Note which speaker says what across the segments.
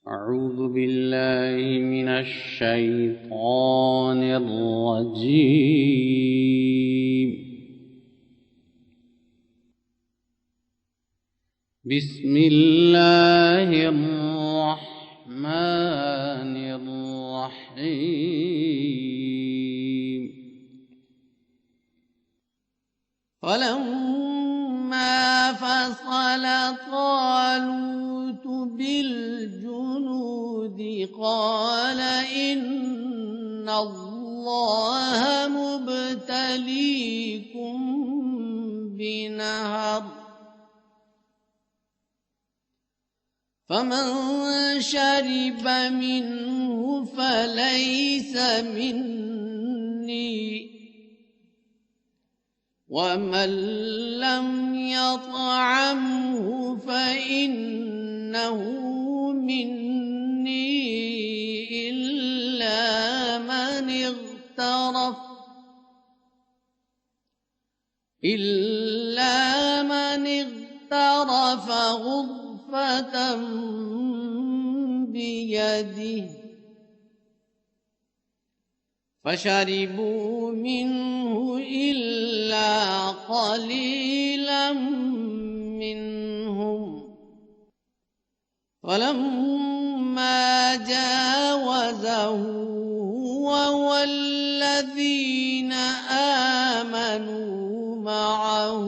Speaker 1: أعوذ بالله من الشيطان الرجيم. بسم الله الرحمن الرحيم. فلما فصل طالوت بالجنود قال إن الله مبتليكم بنهر فمن شرب منه فليس مني ومن لم يطعمه فإنه مني إلا من اغترف غرفة بيده فشربوا منه إلا قليلا منهم فلما جاوزه هو والذين آمنوا معه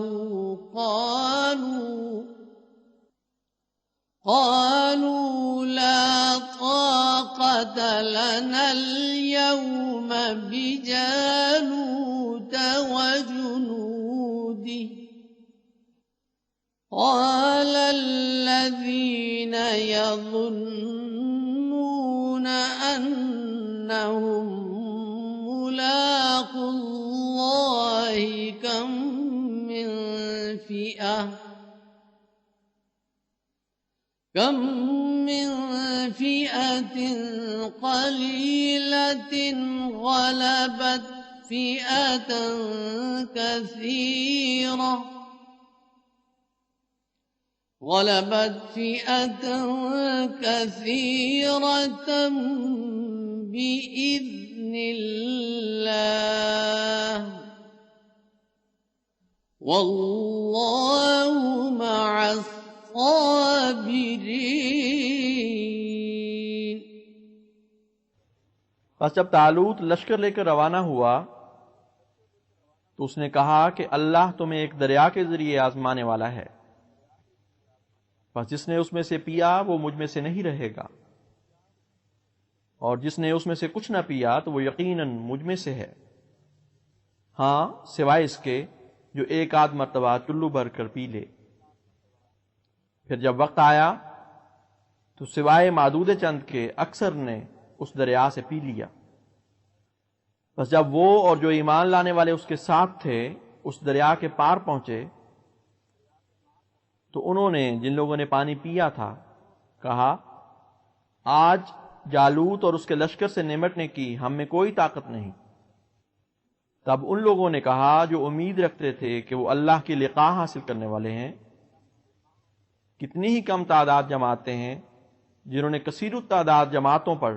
Speaker 1: قالوا لا طاقة لنا اليوم بجالوت وجنوده قال الذين يظنون أنهم ملاقو الله كم من فئة قليلة غلبت فئة كثيرة بإذن الله والله مع الصابرين।
Speaker 2: बस जब तालूत लश्कर लेकर रवाना हुआ तो उसने कहा कि अल्लाह तुम्हें एक दरिया के जरिए आजमाने वाला है, बस जिसने उसमें से पिया वो मुझ में से नहीं रहेगा और जिसने उसमें से कुछ न पिया तो वो यकीनन मुझ में से है, हाँ सिवाय इसके जो एक आध मर्तबा चुल्लू भर कर पी ले। फिर जब वक्त आया तो सिवाय मादूद चंद के अक्सर ने उस दरिया से पी लिया। बस जब वो और जो ईमान लाने वाले उसके साथ थे उस दरिया के पार पहुंचे तो उन्होंने जिन लोगों ने पानी पिया था कहा, आज जालूत और उसके लश्कर से निमटने की हम में कोई ताकत नहीं। तब उन लोगों ने कहा जो उम्मीद रखते थे कि वो अल्लाह की लिक़ा हासिल करने वाले हैं, कितनी ही कम तादाद जमातें हैं जिन्होंने कसीर तादाद जमातों पर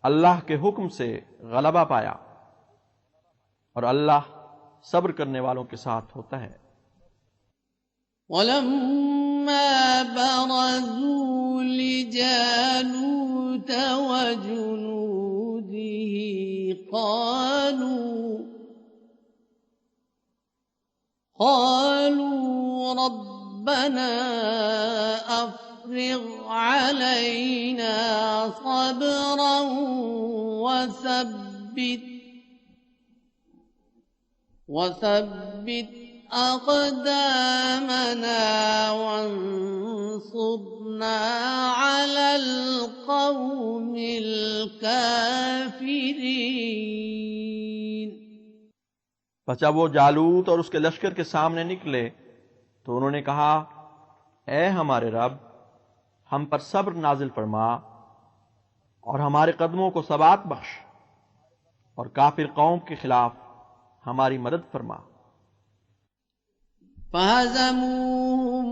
Speaker 2: अल्लाह के हुक्म से गलबा पाया और अल्लाह सब्र करने वालों के साथ होता है।
Speaker 1: वलम्मा बरज़ू लिजालूत वजुनूदिही क़ालू रब्बना अफ़्रिग़ अलैना सब्रन वसब्बित अक़दामना वंसुरना अलल क़ौमिल काफ़िरीन।
Speaker 2: बस जब वो जालूत और उसके लश्कर के सामने निकले तो उन्होंने कहा, ऐ हमारे रब, हम पर सब्र नाजिल फरमा और हमारे कदमों को सबात बख्श और काफिर कौम के खिलाफ हमारी मदद फरमा।
Speaker 1: फहज़मूहुम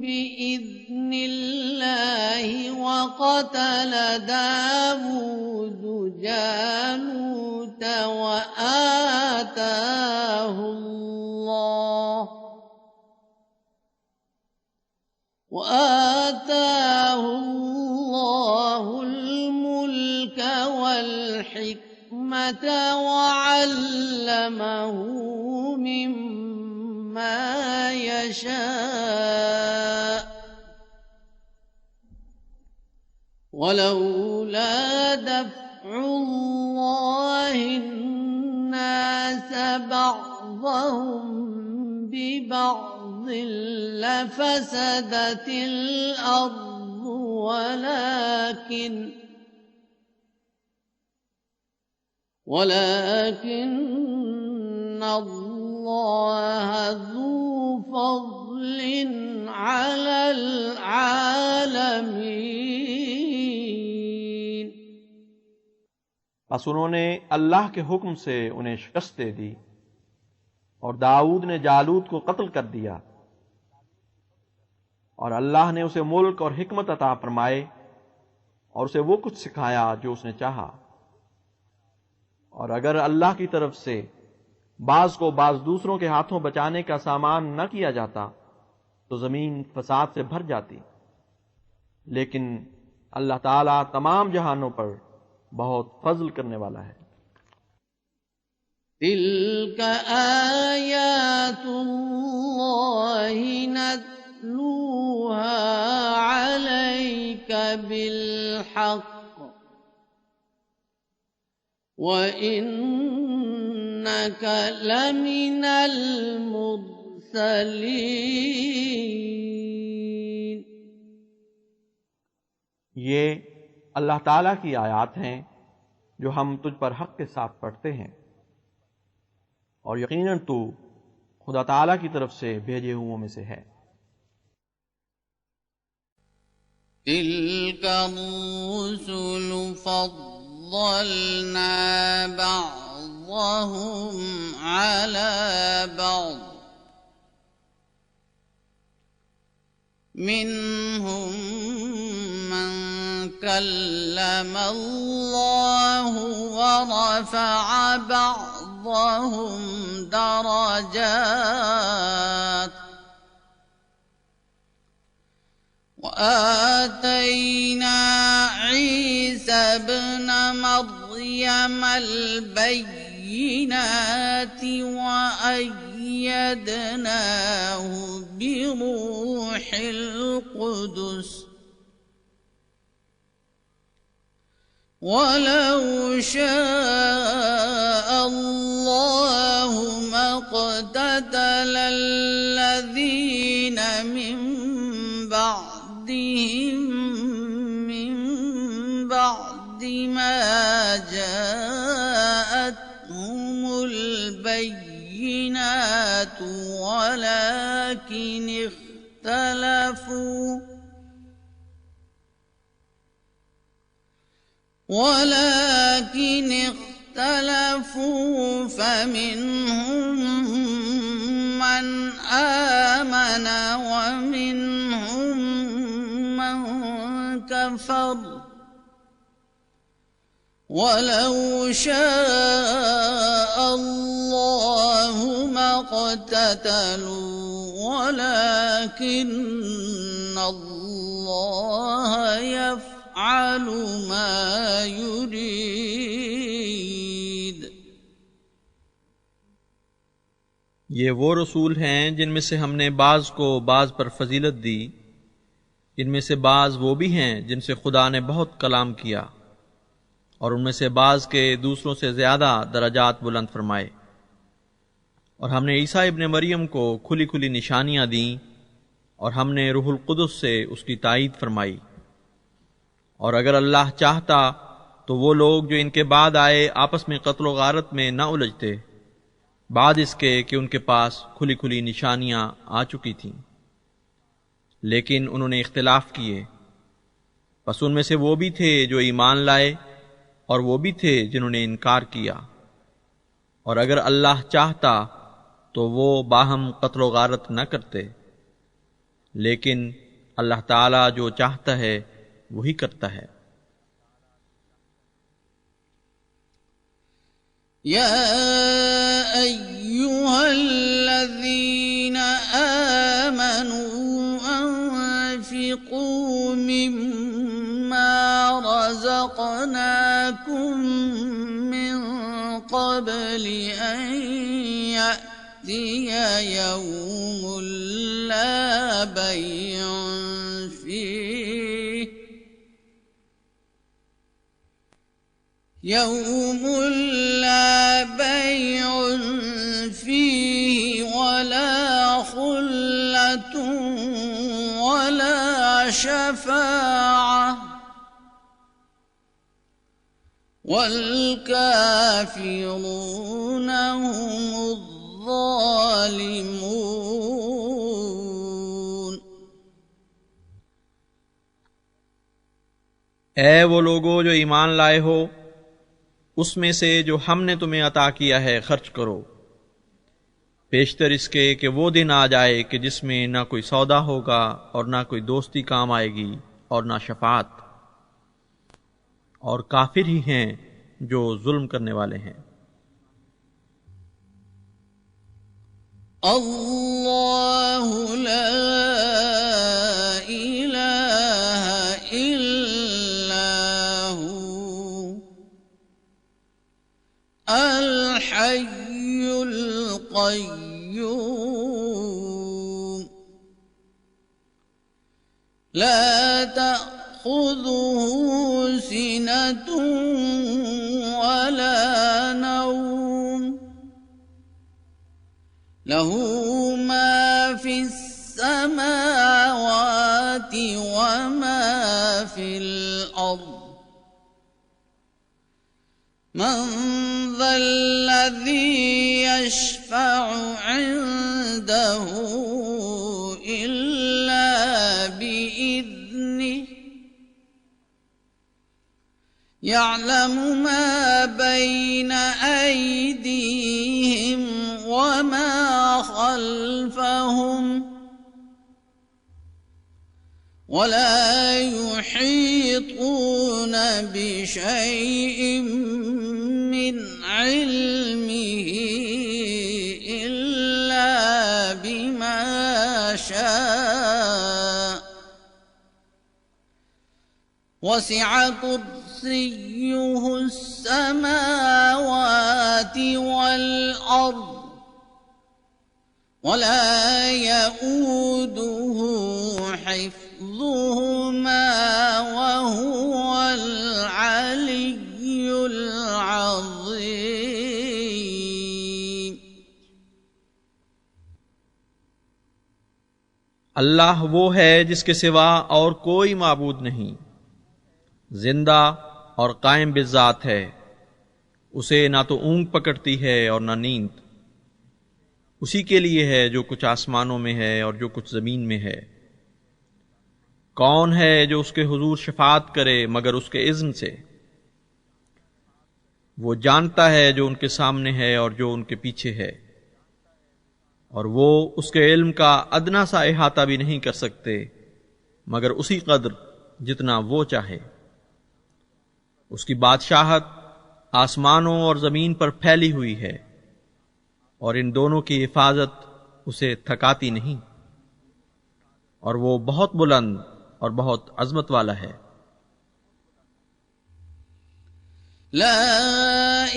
Speaker 1: بإذن الله وقتل داود جالوت وآتاه الله الملك والحكمة وعلمه مما يشاء ولولا دفع الله الناس بعضهم ببعض لفسدت الأرض ولكن الله ذو فضل على العالمين।
Speaker 2: बस उन्होंने अल्लाह के हुक्म से उन्हें शिकस्त दे दी और दाऊद ने जालूत को कत्ल कर दिया और अल्लाह ने उसे मुल्क और हिकमत अता फरमाए और उसे वो कुछ सिखाया जो उसने चाहा। और अगर अल्लाह की तरफ से बाज को बाज दूसरों के हाथों बचाने का सामान न किया जाता तो जमीन फसाद से भर जाती, लेकिन अल्लाह ताला तमाम जहानों पर बहुत फजल करने वाला है।
Speaker 1: तिल्क आयातुल्लाहि नत्लूहा अलैका बिलहक़ व इन्नका लमिनल मुरसलीन।
Speaker 2: ये अल्लाह ताला की आयात हैं जो हम तुझ पर हक के साथ पढ़ते हैं और यकीनन तू खुदा ताला की तरफ से भेजे हुओं में से है।
Speaker 1: तिल्क रुसुल फद्दलना बअज़हुम अला बअज़ मिनहुम मन कल्लम अल्लाह व रफ़अ बअज़हुम दरजात وآتينا عيسى ابن مريم البينات وأيدناه بروح القدس ولو شاء الله ما اقتتل الذين من بعد ما جاءتهم البينات ولكن اختلفوا فمنهم من آمن ومنهم من كفر ولو شاء الله ما اقتتلوا ولكن الله يفعل ما يريد।
Speaker 2: ये वो रसूल हैं जिनमें से हमने बाज को बाज पर फजीलत दी, इनमें से बाज वो भी हैं जिनसे खुदा ने बहुत कलाम किया और उनमें से बाज के दूसरों से ज्यादा दराजात बुलंद फरमाए। और हमने ईसा इब्ने मरियम को खुली खुली निशानियां दी और हमने रूहुल कुदस से उसकी ताईद फरमाई। और अगर अल्लाह चाहता तो वो लोग जो इनके बाद आए आपस में कत्ल गारत में न उलझते, बाद इसके कि उनके पास खुली खुली निशानियां आ चुकी थीं, लेकिन उन्होंने इख्तिलाफ किए। बस उनमें से वो भी थे जो ईमान लाए और वो भी थे जिन्होंने इनकार किया। और अगर अल्लाह चाहता तो वो बाहम कत्ल गारत न करते, लेकिन अल्लाह ताला जो चाहता है वही करता है।
Speaker 1: या अय्युहल्लज़ीना आमनू अन्फ़िक़ू मिम्मा रज़क़नाकुम मिन क़ब्लि अन यअतिय यौमुन ला बै'उन फ़ीहि यौमुन ला बै'उन फ़ीहि वला ख़ुल्लतुन वला शफ़ाअह वल्काफ़िरून हुमुज़्ज़ालिमून।
Speaker 2: ऐ वो लोगो जो ईमान लाए हो, उसमें से जो हमने तुम्हें अता किया है खर्च करो, पेशतर इसके कि वो दिन आ जाए कि जिसमें ना कोई सौदा होगा और ना कोई दोस्ती काम आएगी और ना शफात, और काफिर ही हैं जो जुल्म करने वाले हैं।
Speaker 1: अल्लाहु ला इलाहा इल्ला हु अल हय्युल क़य्यूम ला तअख़ुज़ुहु सिनतुन वला नौम लहू मा फिस समावाति व मा फिल अर्द मन ज़ल्लज़ी यशफ़अु इंदहु इल्ला बिइज़्निहि यअलमु मा बैन अयदीहिम व मा खल्फहुम वला युहीतून बिशैइन मिन इल्मिही इल्ला बिमा शाअ वसिअ कुर्सियुहु अस्समावाति वल अर्द वला यऊदुहु हिफ्ज़ुहुमा वहुवल अलिय्युल अज़ीम।
Speaker 2: अल्लाह वो है जिसके सिवा और कोई माबूद नहीं, जिंदा और कायम बिज़ात है, उसे ना तो ऊँग पकड़ती है और ना नींद। उसी के लिए है जो कुछ आसमानों में है और जो कुछ जमीन में है। कौन है जो उसके हुजूर शफाअत करे मगर उसके इज़्न से? वो जानता है जो उनके सामने है और जो उनके पीछे है, और वो उसके इल्म का अदना सा इहाता भी नहीं कर सकते मगर उसी कद्र जितना वो चाहे। उसकी बादशाहत आसमानों और जमीन पर फैली हुई है और इन दोनों की हिफाजत उसे थकाती नहीं, और वो बहुत बुलंद और बहुत अजमत वाला है।
Speaker 1: ला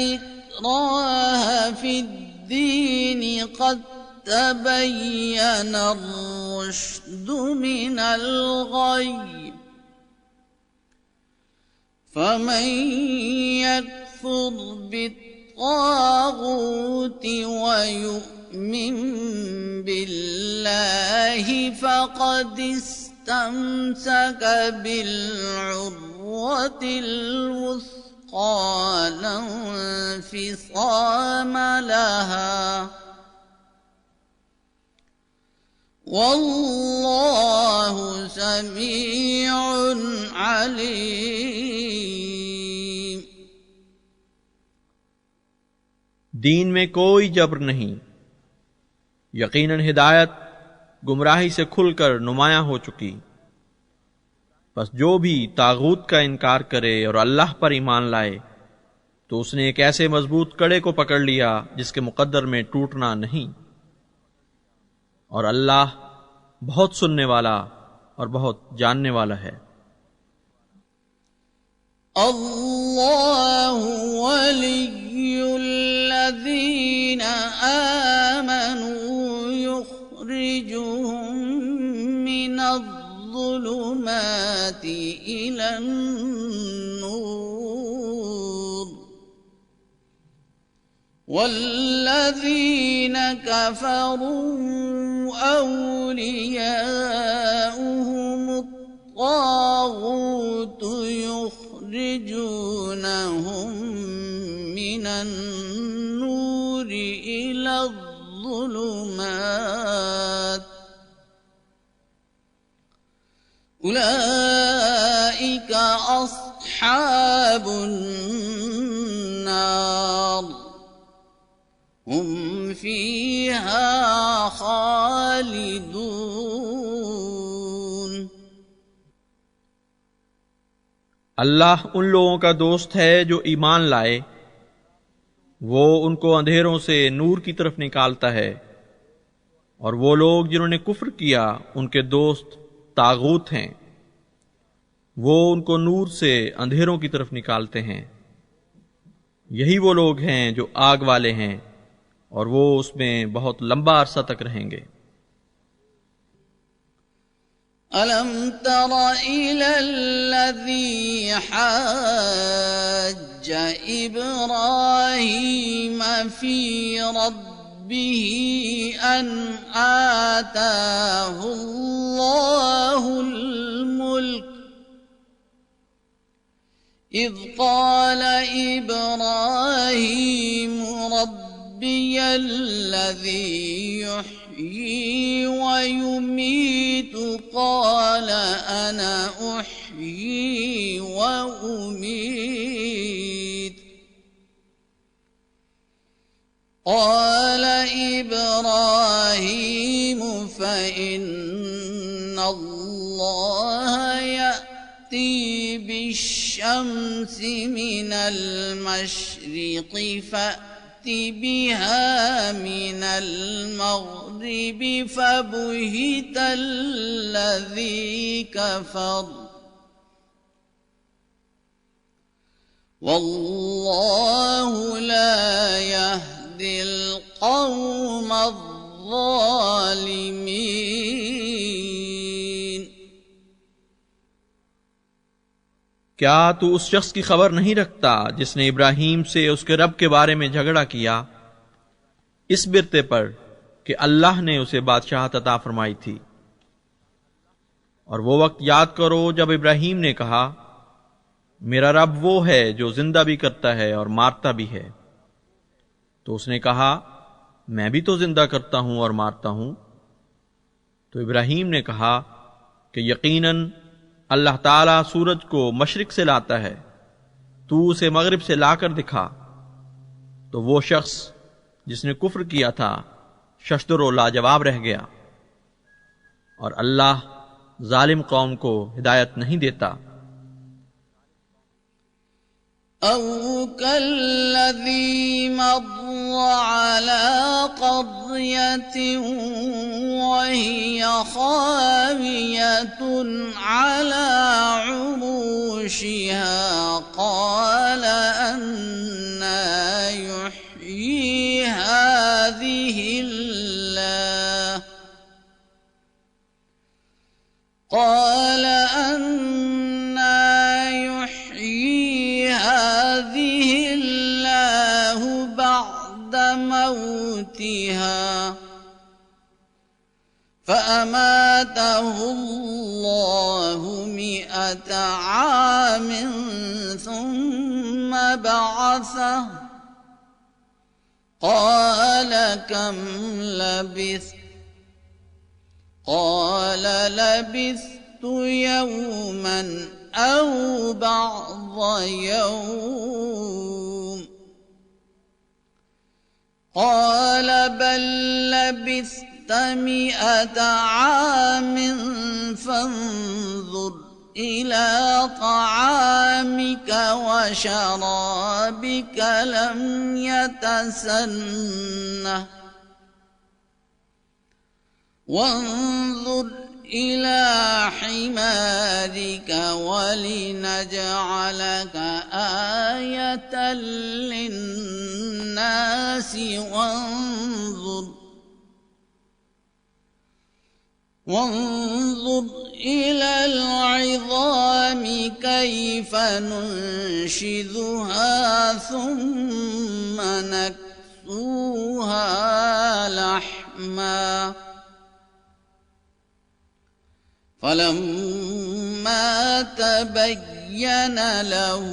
Speaker 1: इक्राह फिद्दीन क़द तबय्यन अर्रुश्द मिनल ग़य्य फमन यकफुर बित्ताग़ूत वयु'मिन बिल्लाहि फ़क़द इस्तमसक बिल'उर्वतिल वुस्क़ा ला इंफ़िसाम लहा वल्लाहु समीउन अलीम।
Speaker 2: दीन में कोई जबर नहीं, यकीनन हिदायत गुमराही से खुलकर नुमायां हो चुकी। बस जो भी तागूत का इनकार करे और अल्लाह पर ईमान लाए तो उसने एक ऐसे मजबूत कड़े को पकड़ लिया जिसके मुकद्दर में टूटना नहीं। और अल्लाह बहुत सुनने वाला और बहुत जानने वाला है।
Speaker 1: अल्लाहु वलियुल्लज़ीना आमनू युख़्रिजुहुम मिनज़्ज़ुलुमाति इलन्नूर वल्लज़ीना कफ़रू औलियाउहुमुत तागूत युख़्रिजूनहुम मिनन्नूर इलज़्ज़ुलुमात उलाइका अस्हाबुन्नार हुम फीहा खालिदून।
Speaker 2: अल्लाह उन लोगों का दोस्त है जो ईमान लाए, वो उनको अंधेरों से नूर की तरफ निकालता है, और वो लोग जिन्होंने कुफ्र किया उनके दोस्त तागूत हैं, वो उनको नूर से अंधेरों की तरफ निकालते हैं। यही वो लोग हैं जो आग वाले हैं और वो उसमें बहुत लंबा अरसा तक रहेंगे।
Speaker 1: अलम तरा इलल्लज़ी हज्ज इब्राहीम फी रब्बिही अन आताहुल्लाहुल मुल्क इज़ क़ाल इब्राहीम रब्बियल्लज़ी युह्यी व युमीतु क़ाल अना उह्यी व उमीत क़ाल इब्राहीम फ़इन्नल्लाह यअती बिश्शम्सि मिनल मशरिक़ि फ़अति बिहा मिनल मग़रिबि फ़बुहितल्लज़ी कफ़र वल्लाहु ला यहदिल क़ौमज़्ज़ालिमीन।
Speaker 2: क्या तू उस शख्स की खबर नहीं रखता जिसने इब्राहीम से उसके रब के बारे में झगड़ा किया, इस बिरते पर कि अल्लाह ने उसे बादशाहत अता फरमाई थी। और वो वक्त याद करो जब इब्राहीम ने कहा, मेरा रब वो है जो जिंदा भी करता है और मारता भी है। तो उसने कहा, मैं भी तो जिंदा करता हूं और मारता हूं। तो इब्राहीम ने कहा कि यकीनन अल्लाह ताला सूरज को मशरिक से लाता है, तू उसे मगरिब से लाकर दिखा। तो वो शख्स जिसने कुफ्र किया था शशदर लाजवाब रह गया, और अल्लाह जालिम कौम को हिदायत नहीं देता।
Speaker 1: औ कल्लज़ी मर्र अला क़र्यतिन वहिय ख़ावियतुन अला उरूशिहा क़ाल अन्ना युह्यी हाज़िहिल्लाह बअद मौतिहा फ़अमातहुल्लाहु मिअत आमिन सुम्म बअसह क़ाल कम लबिस्त क़ाल लबिस्तु यौमन औ बअज़ यौम क़ाल बल लबिस्त مئة عام فانظر إلى طعامك وشرابك لم يتسنه وانظر إلى حمارك ولنجعلك آية للناس وانظر إلى العظام كيف ننشزها ثم نكسوها لحما فلما تبين له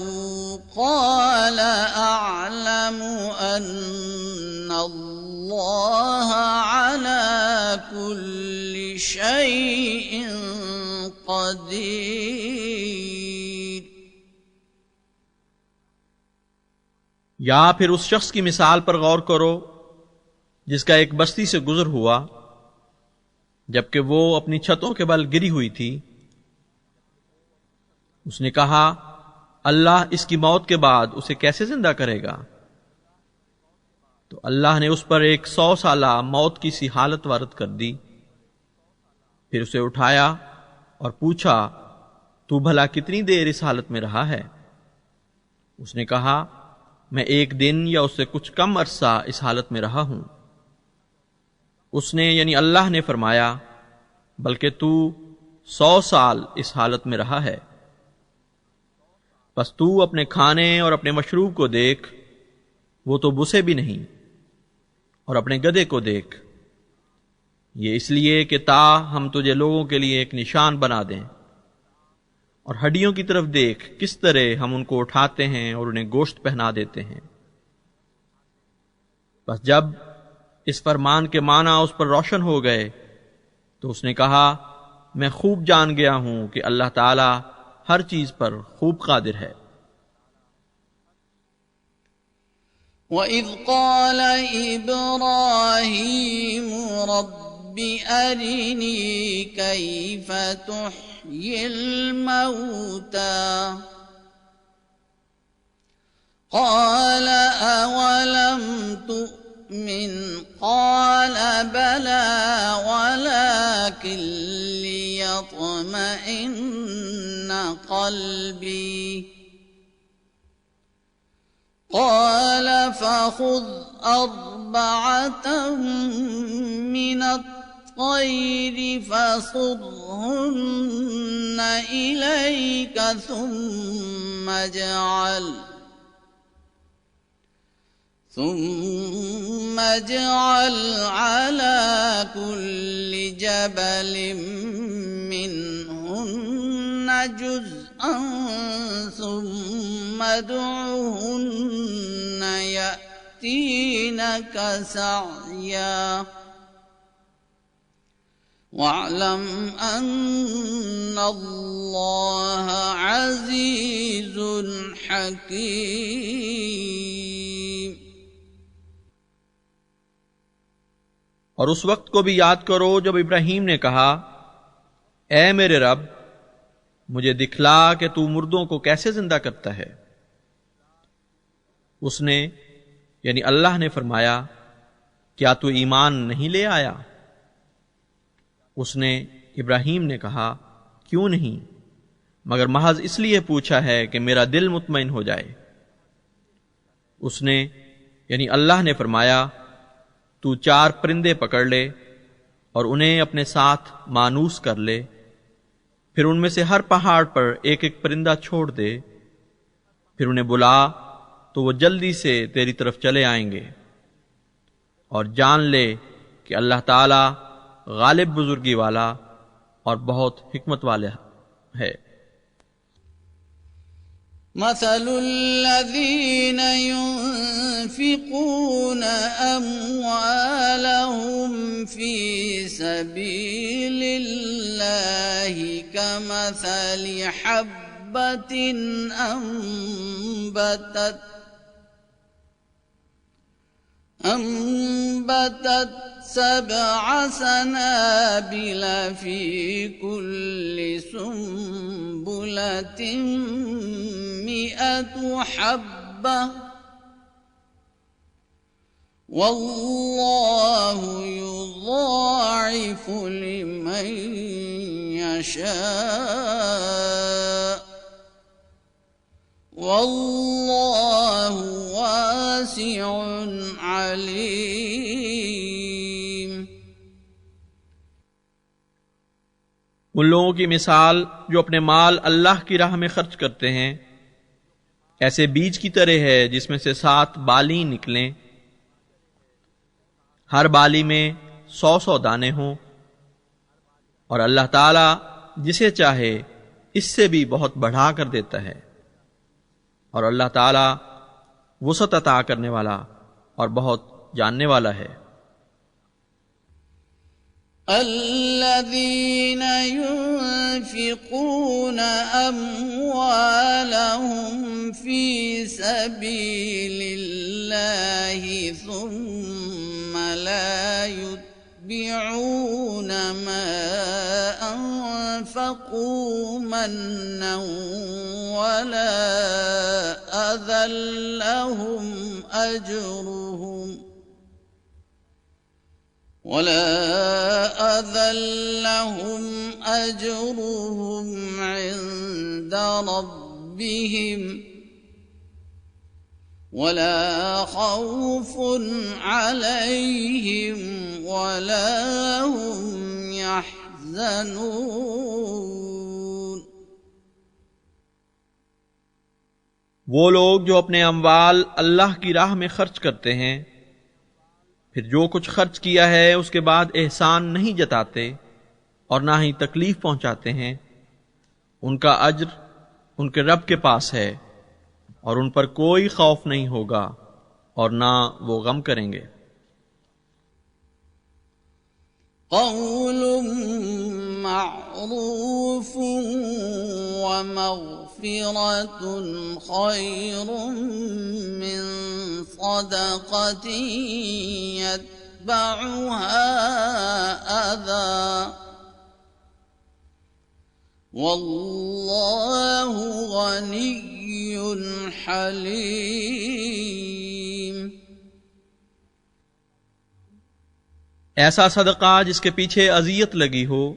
Speaker 1: قال أعلم أن الله على كل شيء قدير।
Speaker 2: या फिर उस शख्स की मिसाल पर गौर करो जिसका एक बस्ती से गुजर हुआ जबकि वो अपनी छतों के बल गिरी हुई थी। उसने कहा, अल्लाह इसकी मौत के बाद उसे कैसे जिंदा करेगा? तो अल्लाह ने उस पर एक 100 साला मौत की सी हालत वारद कर दी। फिर उसे उठाया और पूछा, तू भला कितनी देर इस हालत में रहा है? उसने कहा, मैं 1 दिन या उससे कुछ कम अरसा इस हालत में रहा हूं। उसने यानी अल्लाह ने फरमाया, बल्कि तू 100 साल इस हालत में रहा है। बस तू अपने खाने और अपने मशरूब को देख, वो तो बुसे भी नहीं, और अपने गधे को देख। ये इसलिए कि ता हम तुझे लोगों के लिए एक निशान बना दें। और हड्डियों की तरफ देख, किस तरह हम उनको उठाते हैं और उन्हें गोश्त पहना देते हैं। बस जब इस फरमान के माना उस पर रोशन हो गए तो उसने कहा, मैं खूब जान गया हूं कि अल्लाह ताला हर चीज पर खूब कादिर है।
Speaker 1: वइज़ क़ाल इब्राहीम रब्बि अरिनी कैफ़ तुह्यिल मौता क़ाल अवलम तु'मिन क़ाल बला वलाकिन लियत्मइन्न क़ल्बी قال فخذ 4 من الطير فصرهن إليك ثم اجعل على كل جبل منهن جزءا ثم ادعهن يأتينك سعيا واعلم أن الله عزيز حكيم।
Speaker 2: और उस वक्त को भी याद करो जब इब्राहीम ने कहा, ऐ मेरे रब, मुझे दिखला कि तू मुर्दों को कैसे जिंदा करता है। उसने यानी अल्लाह ने फरमाया, क्या तू ईमान नहीं ले आया? उसने इब्राहीम ने कहा, क्यों नहीं, मगर महज इसलिए पूछा है कि मेरा दिल मुतमईन हो जाए। उसने यानी अल्लाह ने फरमाया, तू 4 परिंदे पकड़ ले और उन्हें अपने साथ मानूस कर ले, फिर उनमें से हर पहाड़ पर एक एक परिंदा छोड़ दे, फिर उन्हें बुला तो वो जल्दी से तेरी तरफ चले आएंगे। और जान ले कि अल्लाह ताला गालिब बुजुर्गी वाला और बहुत हिकमत वाला है।
Speaker 1: मसलुल्लज़ीन युन्फ़िक़ून अम्वालहुम फ़ी सबीलिल्लाहि कमसलि हब्बतिन अम्बतत 7 سنابل في كل سنبلة 100 حبة والله يضاعف لمن يشاء والله واسع عليم।
Speaker 2: उन लोगों की मिसाल जो अपने माल अल्लाह की राह में खर्च करते हैं ऐसे बीज की तरह है जिसमें से 7 बाली निकलें, हर बाली में 100 दाने हों, और अल्लाह ताला जिसे चाहे इससे भी बहुत बढ़ा कर देता है, और अल्लाह ताला वुसअत अता करने वाला और बहुत जानने वाला है।
Speaker 1: الذين ينفقون أموالهم في سبيل الله ثم لا يتبعون ما أنفقوا منا ولا أذى لهم أجرهم عند ربهم ولا خوف عليهم ولا هم يحزنون।
Speaker 2: वो लोग जो अपने अम्वाल अल्लाह की राह में खर्च करते हैं, फिर जो कुछ खर्च किया है उसके बाद एहसान नहीं जताते और ना ही तकलीफ पहुंचाते हैं, उनका अज्र उनके रब के पास है और उन पर कोई खौफ नहीं होगा और ना वो गम करेंगे।
Speaker 1: قول معروف ومغفرة خير من صدقة يتبعها أذى والله غني حليم।
Speaker 2: ऐसा सदका जिसके पीछे अजियत लगी हो,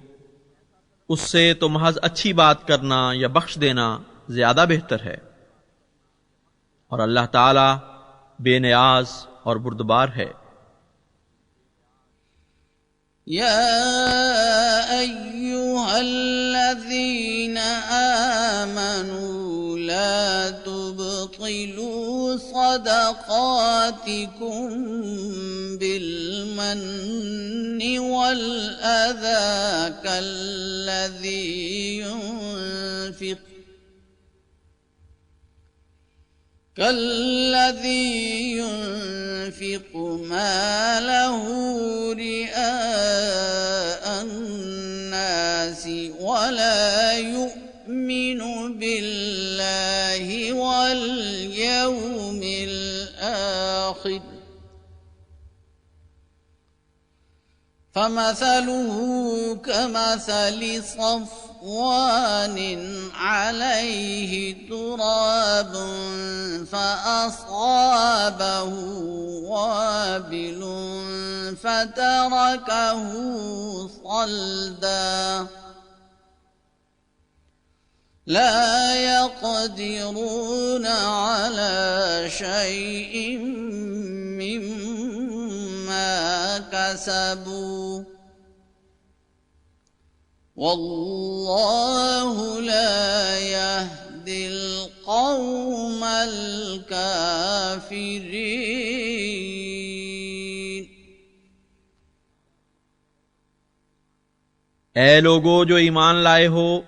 Speaker 2: उससे तो महज अच्छी बात करना या बख्श देना ज्यादा बेहतर है, और अल्लाह ताला बेनियाज और बुर्दबार है।
Speaker 1: या अय्युहल्लज़ीना आमनू ला तुबतिलू सदक़ातिकुम बिलमन्नि वल अज़ा كالذي ينفق ماله رئاء الناس ولا يؤمن بالله واليوم الآخر فمثله كمثل صفوان عليه تراب فأصابه وابل فتركه صلدا لا يقدرون على شيء مما كسبوا والله لا يهدي القوم الكافرين।
Speaker 2: ऐ लोगो जो ईमान लाए हो,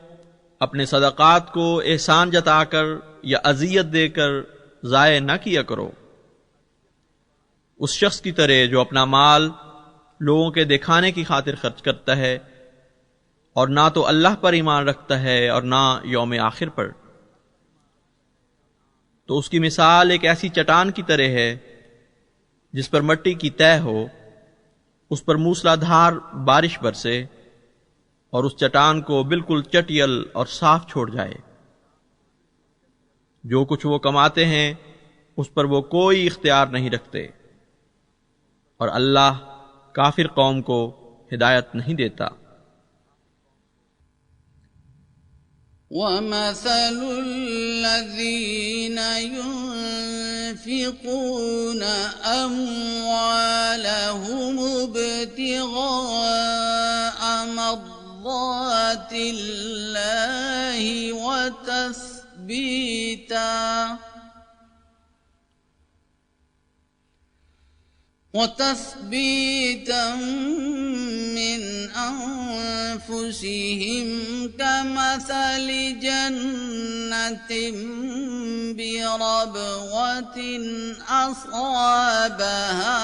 Speaker 2: अपने सदकात को एहसान जताकर या अजियत देकर जाये न किया करो, उस शख्स की तरह जो अपना माल लोगों के दिखाने की खातिर खर्च करता है और ना तो अल्लाह पर ईमान रखता है और ना यौम आखिर पर। तो उसकी मिसाल एक ऐसी चट्टान की तरह है जिस पर मिट्टी की तह हो, उस पर मूसलाधार बारिश बरसे और उस चट्टान को बिल्कुल चटियल और साफ छोड़ जाए। जो कुछ वो कमाते हैं उस पर वो कोई इख्तियार नहीं रखते, और अल्लाह काफिर कौम को हिदायत नहीं देता।
Speaker 1: وَمَثَلُ الَّذِينَ يُنْفِقُونَ أَمْوَالَهُمُ ابْتِغَاءَ مَرْضَاتِ اللَّهِ وتثبيتا من أنفسهم كمثل جنة بربوة أصابها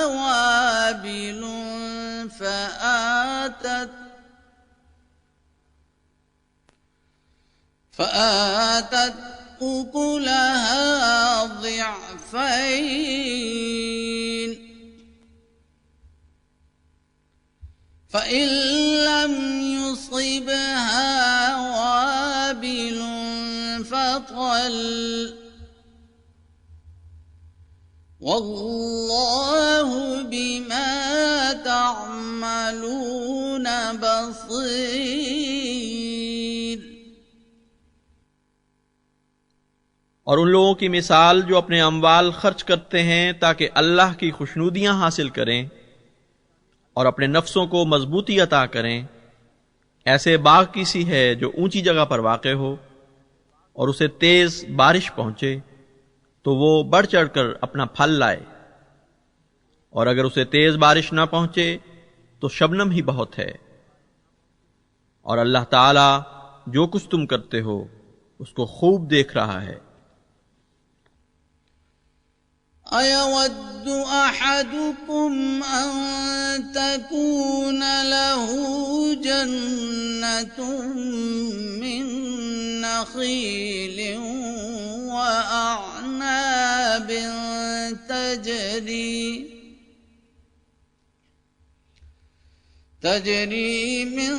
Speaker 1: وابل فآتت أكلها ضعفين فإن لم يصبها وابل فطل والله بما تعملون بصير।
Speaker 2: और उन लोगों की मिसाल जो अपने अम्वाल खर्च करते हैं ताकि अल्लाह की खुशनुदियां हासिल करें और अपने नफ्सों को मजबूती अता करें, ऐसे बाग की सी है जो ऊंची जगह पर वाक़े हो और उसे तेज बारिश पहुंचे तो वो बढ़ चढ़कर अपना फल लाए, और अगर उसे तेज बारिश ना पहुंचे तो शबनम ही बहुत है। और अल्लाह ताला जो कुछ तुम करते हो उसको खूब देख रहा है।
Speaker 1: أَيَوَدُّ أَحَدُكُمْ أَن تَكُونَ لَهُ جَنَّةٌ مِّن نَّخِيلٍ وَأَعْنَابٍ تَجْرِي مِن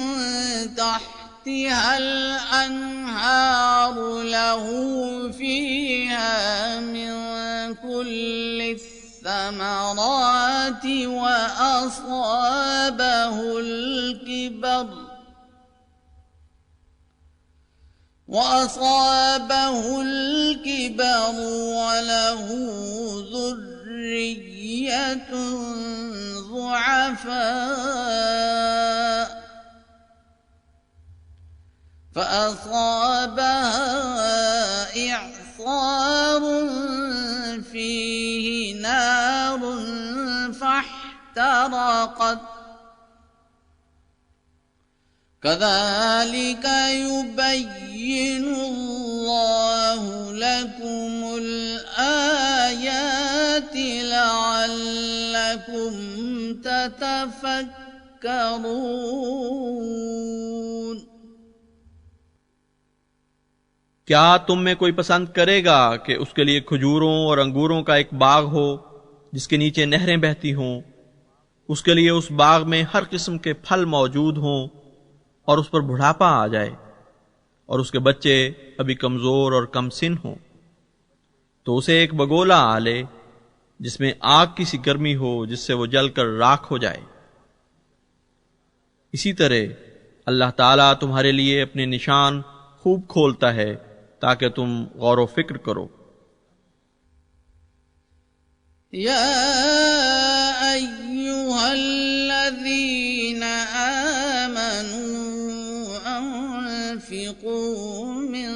Speaker 1: تحتها الأنهار له فيها من كل الثمرات وأصابه الكبر وله ذرية ضعفاء فأصابها إعصار فيه نار فاحترقت كذلك يبين الله لكم الآيات لعلكم تتفكرون।
Speaker 2: क्या तुम में कोई पसंद करेगा कि उसके लिए खजूरों और अंगूरों का एक बाग हो जिसके नीचे नहरें बहती हों, उसके लिए उस बाग में हर किस्म के फल मौजूद हों और उस पर बुढ़ापा आ जाए और उसके बच्चे अभी कमजोर और कमसिन हों, तो उसे एक बगोला आ ले जिसमें आग की सी गर्मी हो जिससे वो जलकर राख हो जाए। इसी तरह अल्लाह ताला तुम्हारे लिए अपने निशान खूब खोलता है ताकि तुम गौर व फिक्र करो।
Speaker 1: या अय्युहल्लज़ीना आमनू अनफ़िक़ू मिन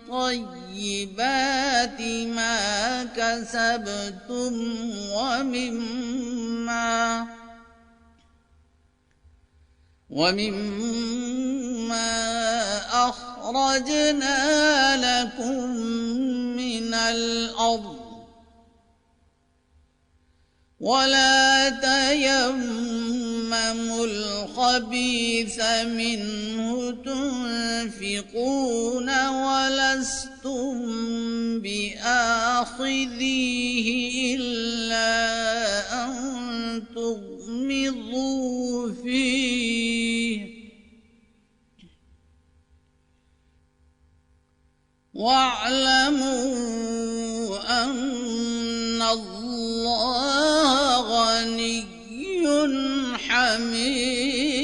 Speaker 1: तय्यिबाति मा कसबतुम ومما أخرجنا لكم من الأرض ولا تيمموا الخبيث منه تنفقون ولستم بآخذيه إلا أن تغمضوا فيه واعلموا أن الله غني حميد।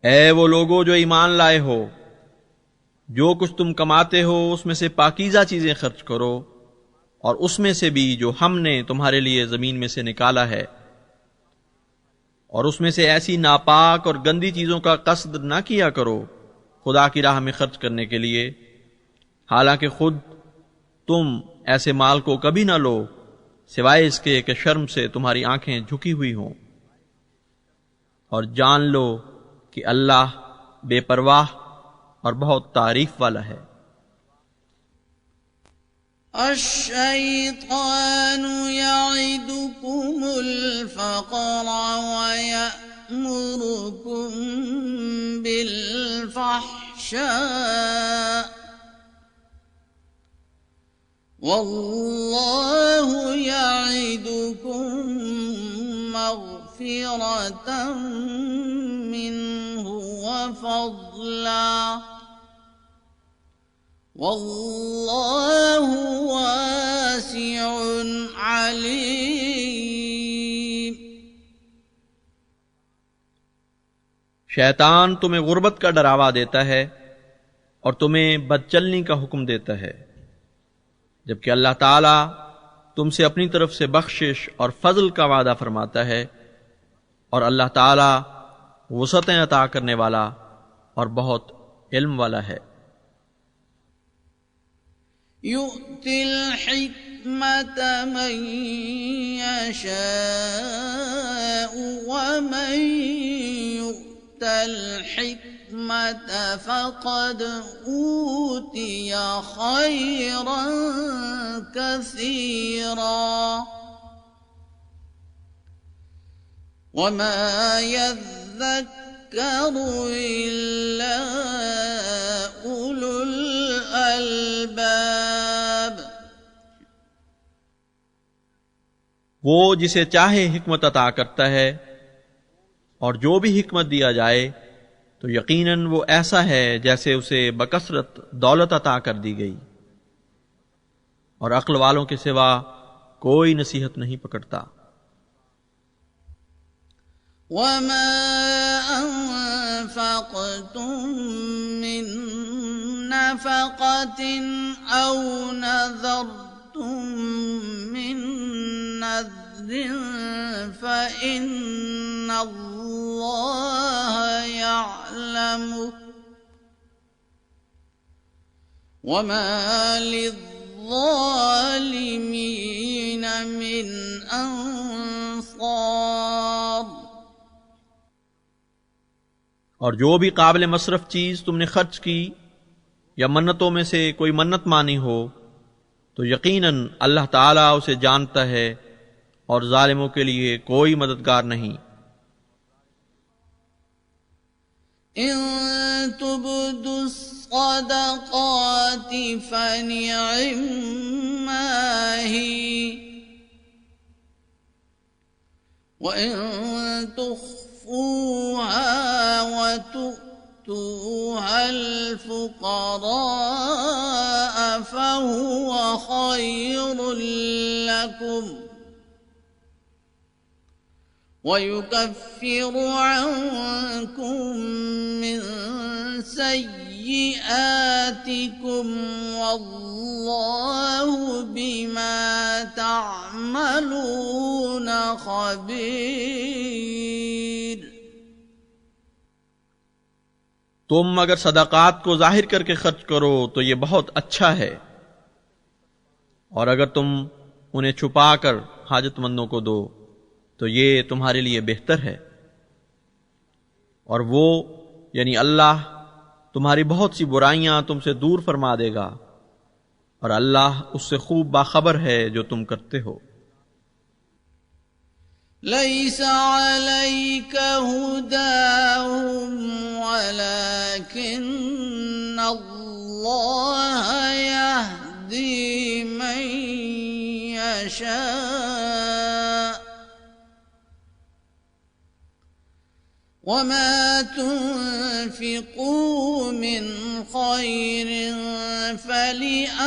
Speaker 2: ऐ वो लोगो जो ईमान लाए हो, जो कुछ तुम कमाते हो उसमें से पाकीज़ा चीजें खर्च करो, और उसमें से भी जो हमने तुम्हारे लिए जमीन में से निकाला है, और उसमें से ऐसी नापाक और गंदी चीजों का कसद ना किया करो खुदा की राह में खर्च करने के लिए, हालांकि खुद तुम ऐसे माल को कभी ना लो सिवाय इसके कि शर्म से तुम्हारी आंखें झुकी हुई हों, और जान लो कि अल्लाह बेपरवाह और बहुत तारीफ वाला है।
Speaker 1: अश्शैतान यइदुकुमुल फ़क़्र वयअमुरुकुम बिल फ़हशाअ वल्लाहु यइदुकुम मग़फ़िरतम मिन्हु व फ़ज़ला वल्लाहु वासिउन अलीम।
Speaker 2: शैतान तुम्हें गुर्बत का डरावा देता है और तुम्हें बदचलनी का हुक्म देता है, जबकि अल्लाह ताला तुमसे अपनी तरफ से बख्शिश और फजल का वादा फरमाता है, और अल्लाह ताला वसअतें अता करने वाला और बहुत इल्म वाला है।
Speaker 1: युतिल हिक्मत मन यशाअ व मन युतल हिक्मत फ़क़द ऊतिय खैरन कसीरा वमा यज़्ज़क्करु इल्ला उलुल अलबाब।
Speaker 2: वो जिसे चाहे हिकमत अता करता है, और जो भी हिकमत दिया जाए तो यकीनन वो ऐसा है जैसे उसे बकसरत दौलत अता कर दी गई, और अक्ल वालों के सिवा कोई नसीहत नहीं पकड़ता।
Speaker 1: वमा अनफ़क़्तुम मिन नफ़क़तिन औ नज़रतुम मिन नज़रिन फ़इन्नल्लाह यअलमु वमा लिज़्ज़ालिमीन मिन अंसार।
Speaker 2: और जो भी काबिल मसरफ चीज तुमने खर्च की या मन्नतों में से कोई मन्नत मानी हो, तो यकीनन अल्लाह ताला उसे जानता है, और जालिमों के लिए कोई मददगार नहीं।
Speaker 1: इन तुब्दुस सदक़ाति फनिअम्मा ही व इन तुख़्फ़ूहा व तु'तूहल फ़ुक़राअ फ़हुव ख़ैरुल लकुम ويكفر عنكم من سيئاتكم والله بما تعملون خبير।
Speaker 2: तुम अगर सदाकात को जाहिर करके खर्च करो तो ये बहुत अच्छा है, और अगर तुम उन्हें छुपाकर हाजतमंदों को दो तो ये तुम्हारे लिए बेहतर है, और वो यानी अल्लाह तुम्हारी बहुत सी बुराइयां तुमसे दूर फरमा देगा, और अल्लाह उससे खूब बाखबर है जो तुम करते हो।
Speaker 1: लैसा अलैका हुदाहुम वलाकिन्नल्लाह यहदी मन يشاء وما تنفقوا من خير فلأنفسكم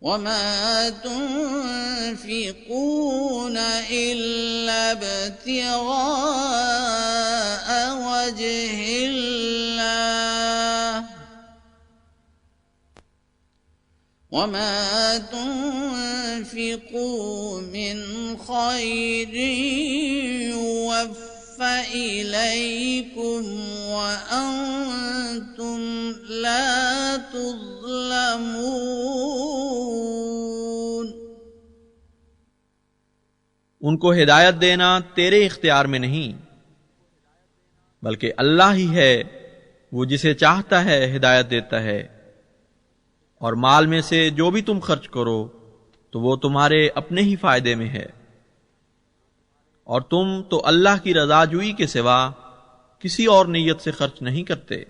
Speaker 1: وما تنفقون إلا ابتغاء وجه الله وما تنفقوا من خير يوفى إليكم وأنتم لا تظلمون
Speaker 2: उनको हिदायत देना तेरे इख्तियार में नहीं, बल्कि अल्लाह ही है, वो जिसे चाहता है हिदायत देता है। और माल में से जो भी तुम खर्च करो तो वो तुम्हारे अपने ही फायदे में है, और तुम तो अल्लाह की रज़ाजुई के सिवा किसी और नीयत से खर्च नहीं करते।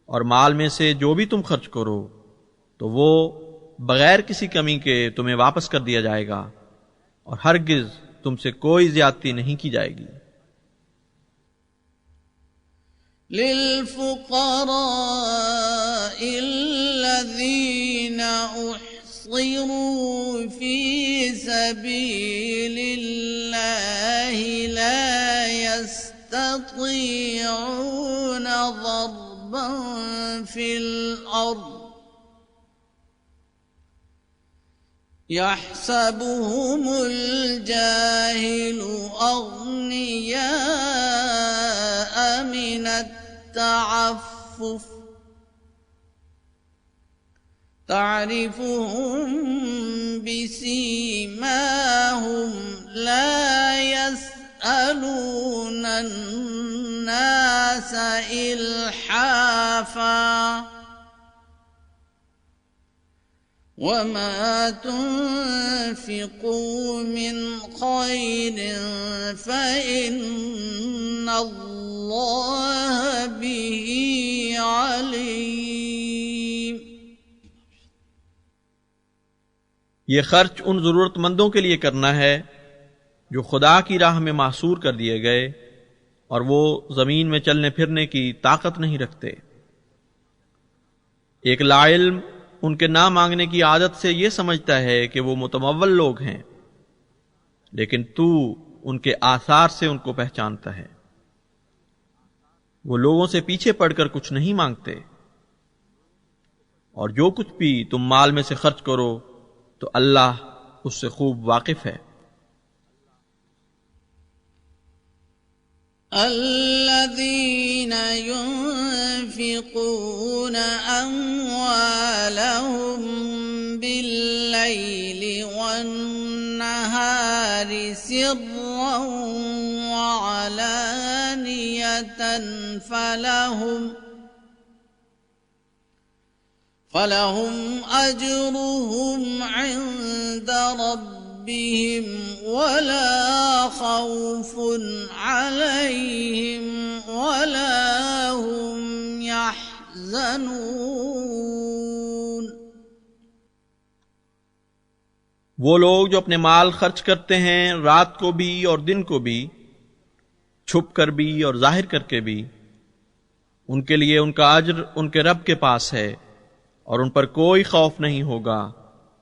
Speaker 2: और माल में से जो भी तुम खर्च करो तो वो बगैर किसी कमी के तुम्हें वापस कर दिया जाएगा, और हरगिज तुमसे कोई ज्यादती नहीं की जाएगी।
Speaker 1: लिल्फुक़राइ अल्लज़ीना उहसिरू फ़ी सबीलिल्लाहि ला यस्ततीऊन ज़रबन फ़िल अर्ज़ यहसबुहुमुल जाहिलु अग़नियाअ मिनत तअफ्फुफ़ तारिफुहुम बिसीमाहुम ला यसअलूना अन्नास इल्हाफा वमा तुन्फिक़ू मिन खैरिन फ़इन्नल्लाह बिही अलीम।
Speaker 2: ये खर्च उन जरूरतमंदों के लिए करना है जो खुदा की राह में मासूर कर दिए गए और वो जमीन में चलने फिरने की ताकत नहीं रखते। एक लाइल्म उनके ना मांगने की आदत से यह समझता है कि वो मुतमव्वल लोग हैं, लेकिन तू उनके आसार से उनको पहचानता है। वो लोगों से पीछे पड़कर कुछ नहीं मांगते, और जो कुछ भी तुम माल में से खर्च करो तो अल्लाह उससे खूब वाकिफ है।
Speaker 1: अल्लज़ीना युन्फ़िक़ूना अम्वालहुम बिल्लैलि वन्नहारि सिर्रन व अलानियतन फलहुम अज्रुहुम इन्द रब्बिहिम वला खौफुन अलैहिम वला हुम यहज़नून।
Speaker 2: वो लोग जो अपने माल खर्च करते हैं रात को भी और दिन को भी, छुप कर भी और जाहिर करके भी, उनके लिए उनका अज्र उनके रब के पास है, और उन पर कोई खौफ नहीं होगा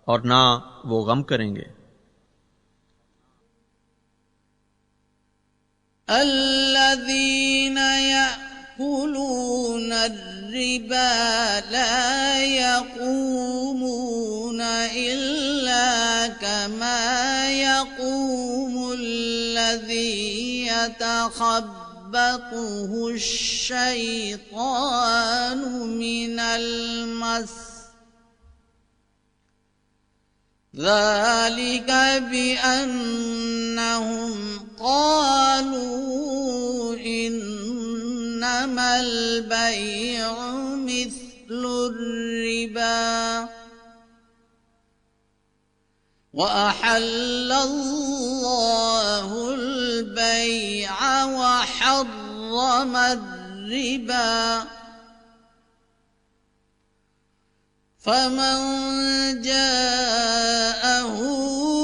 Speaker 2: और ना वो गम करेंगे।
Speaker 1: अल्लज़ीना यअकुलूना अर्रिबा ला यक़ूमूना इल्ला कमा यक़ूमुल्लज़ी यतख़ब्बतुहु अश्शैतानु मिनल मस ذلك بأنهم قالوا إنما البيع مثل الربا وأحل الله البيع وحرم الربا فمن جاءه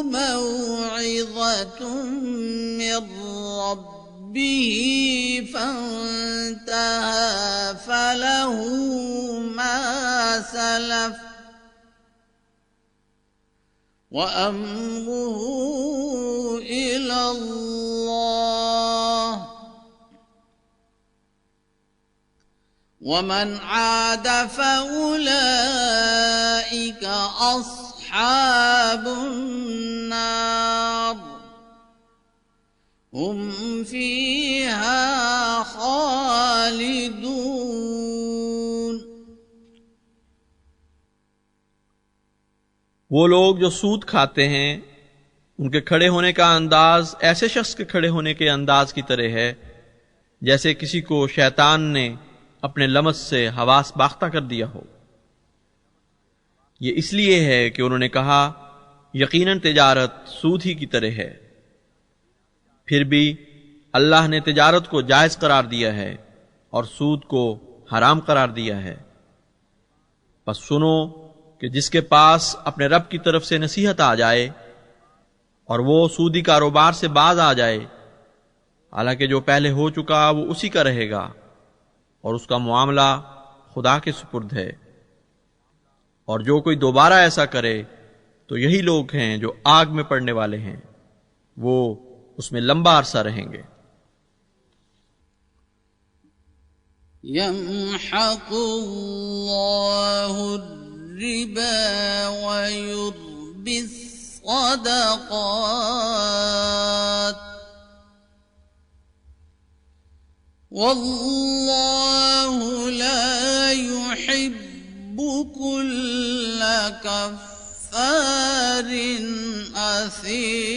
Speaker 1: موعظة من ربه فانتهى فله ما سلف وأمره إلى الله ومن عاد فأولئك أصحاب النار هم فيها خالدون।
Speaker 2: वो लोग जो सूद खाते हैं उनके खड़े होने का अंदाज ऐसे शख्स के खड़े होने के अंदाज की तरह है जैसे किसी को शैतान ने अपने लमस से हवास बाख्ता कर दिया हो। ये इसलिए है कि उन्होंने कहा यकीनन तिजारत सूद ही की तरह है। फिर भी अल्लाह ने तिजारत को जायज करार दिया है और सूद को हराम करार दिया है। बस सुनो कि जिसके पास अपने रब की तरफ से नसीहत आ जाए और वो सूदी कारोबार से बाज आ जाए, हालांकि जो पहले हो चुका वो उसी का रहेगा और उसका मामला खुदा के सुपुर्द है। और जो कोई दोबारा ऐसा करे तो यही लोग हैं जो आग में पड़ने वाले हैं, वो उसमें लंबा अरसा रहेंगे।
Speaker 1: यम्हक़ुल्लाहु रिबा व युर्बिस सदक़ात वल्लाहु ला युहिब्बु कुल्ल कफ़्फ़ारिन असीम।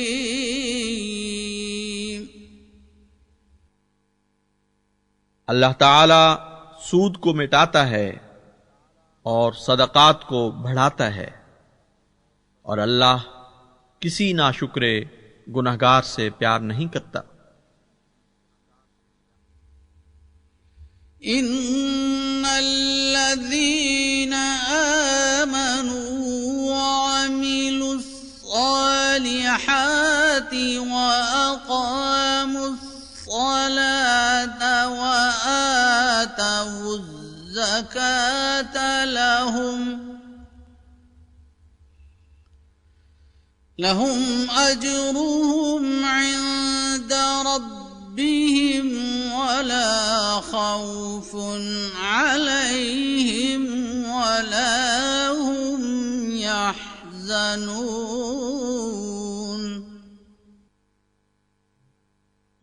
Speaker 2: अल्लाह ताला सूद को मिटाता है और सदक़ात को बढ़ाता है और अल्लाह किसी नाशुक्रे गुनहगार से प्यार नहीं करता।
Speaker 1: इन्नल्लज़ीना आमनू व अमिलुस्सालिहाति व अक़ामुस्सलाता व आतवुज़्ज़कात लहुम अज्रुहुम इन्द रब्बिहिम वला खौफुन अलैहिम वला हुम यहज़नून।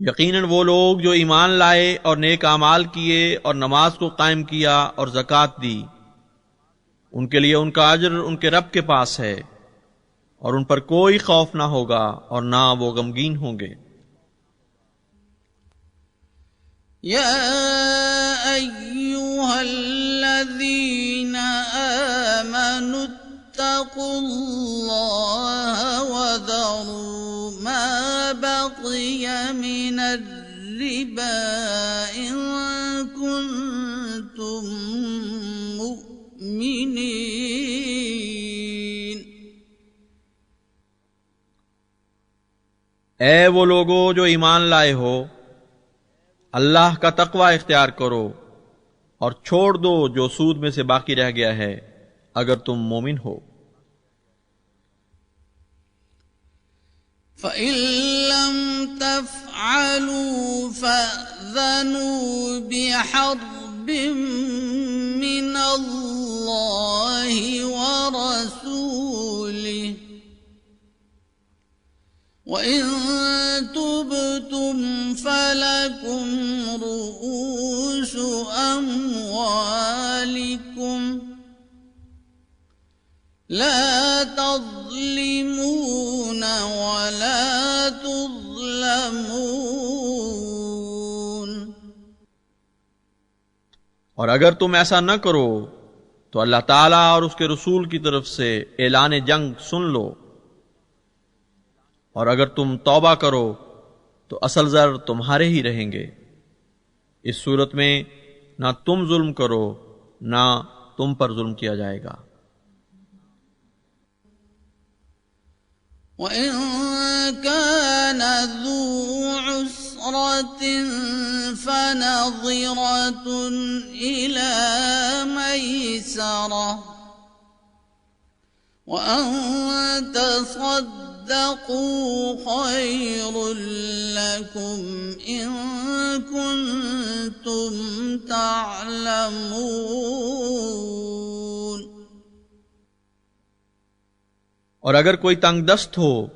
Speaker 2: यकीनन वो लोग जो ईमान लाए और नेक आमाल किए और नमाज को कायम किया और ज़कात दी, उनके लिए उनका अज्र उनके रब के पास है और उन पर कोई खौफ ना होगा और ना वो गमगीन होंगे।
Speaker 1: या अय्युहल्लज़ीना आमनु इत्तक़ुल्लाह व ज़रू मा बक़िया मिनर रिबा इन कुन्तुम मुमिनीन।
Speaker 2: ऐ वो लोगो जो ईमान लाए हो, अल्लाह का तक़वा इख्तियार करो और छोड़ दो जो सूद में से बाकी रह गया है अगर तुम मोमिन हो।
Speaker 1: फ़इन लम तफ़अलू फ़अज़नू बिहर्बिम मिनल्लाहि व रसूलिहि वइन तुबतुम फलकुम रुऊसु अम्वालिकुम ला तज़लिमून वला तुज़लमून।
Speaker 2: और अगर तुम ऐसा न करो तो अल्लाह ताला और उसके रसूल की तरफ से ऐलान जंग सुन लो, और अगर तुम तौबा करो तो असल ज़र तुम्हारे ही रहेंगे। इस सूरत में ना तुम जुल्म करो ना तुम पर जुल्म किया जाएगा।
Speaker 1: وإن كان ذو عسرة فنظرة إلى ميسرة وأن تصدقوا خير لكم إن كنتم تعلمون.
Speaker 2: और अगर कोई तंगदस्त हो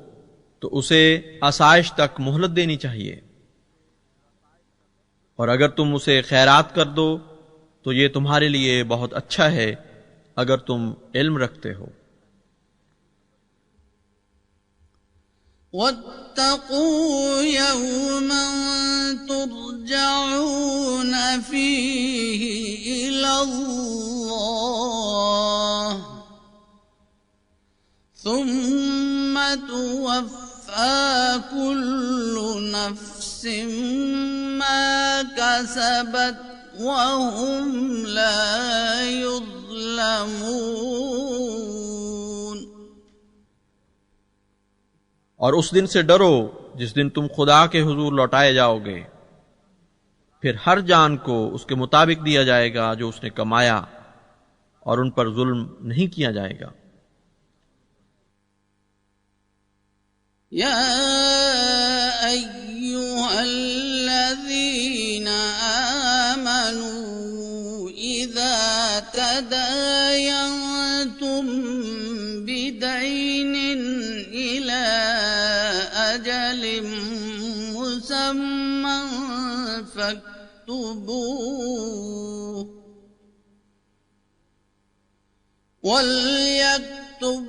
Speaker 2: तो उसे आसाइश तक मोहलत देनी चाहिए, और अगर तुम उसे खैरात कर दो तो ये तुम्हारे लिए बहुत अच्छा है अगर तुम इल्म रखते हो।
Speaker 1: वत्तक़ू यौमन तुरजऊन फीही इलल्लाह सुम्म तुवफ़्फ़ा कुल्लु नफ्सिन मा कसबत वहुम ला युज़्लमून।
Speaker 2: और उस दिन से डरो जिस दिन तुम खुदा के हुजूर लौटाए जाओगे, फिर हर जान को उसके मुताबिक दिया जाएगा जो उसने कमाया, और उन पर जुल्म नहीं किया जाएगा।
Speaker 1: या अय्युहल्लज़ीना आमनू इज़ा तदायनतुम बिदैनिन इला अजलिन मुसम्मन फक्तुबूह वल्यक्तुब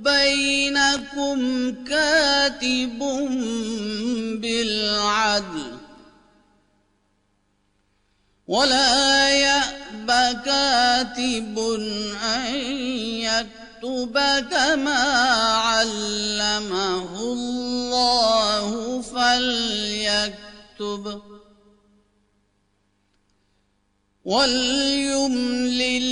Speaker 1: बैनकुम कातिबुम बिलअद्ल वला यअब कातिबुन अन यक्तुब कमा अल्लमहुल्लाहु फल्यक्तुब वल्युमलिल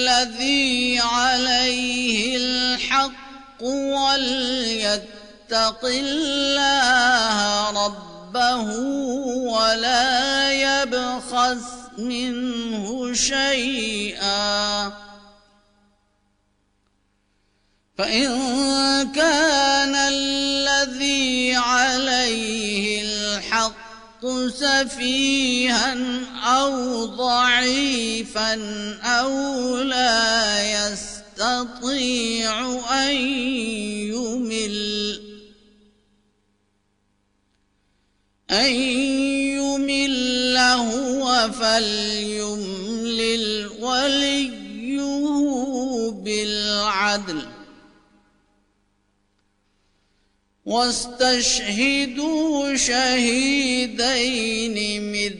Speaker 1: लल्लज़ी अलैहिल हक़्क़ु वल्यत्तक़िल्लाह रब्बहु वला यबख़स मिन्हु शैआ फ़इन कान अल्लज़ी अलैहिल हक़्क़ु सफ़ीहन औ ضعيفا أو لا يستطيع أن يمل هو فليملل وليه بالعدل واستشهدوا شهيدين من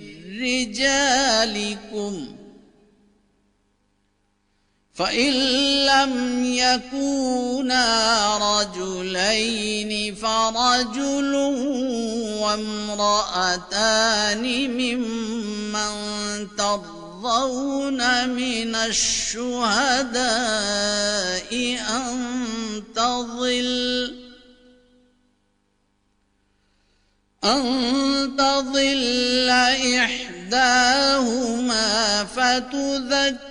Speaker 1: رجالكم فإن لم يكونا رجلين فرجل وامرأتان ممن ترضون من الشهداء أن تضل إحداهما فتذكر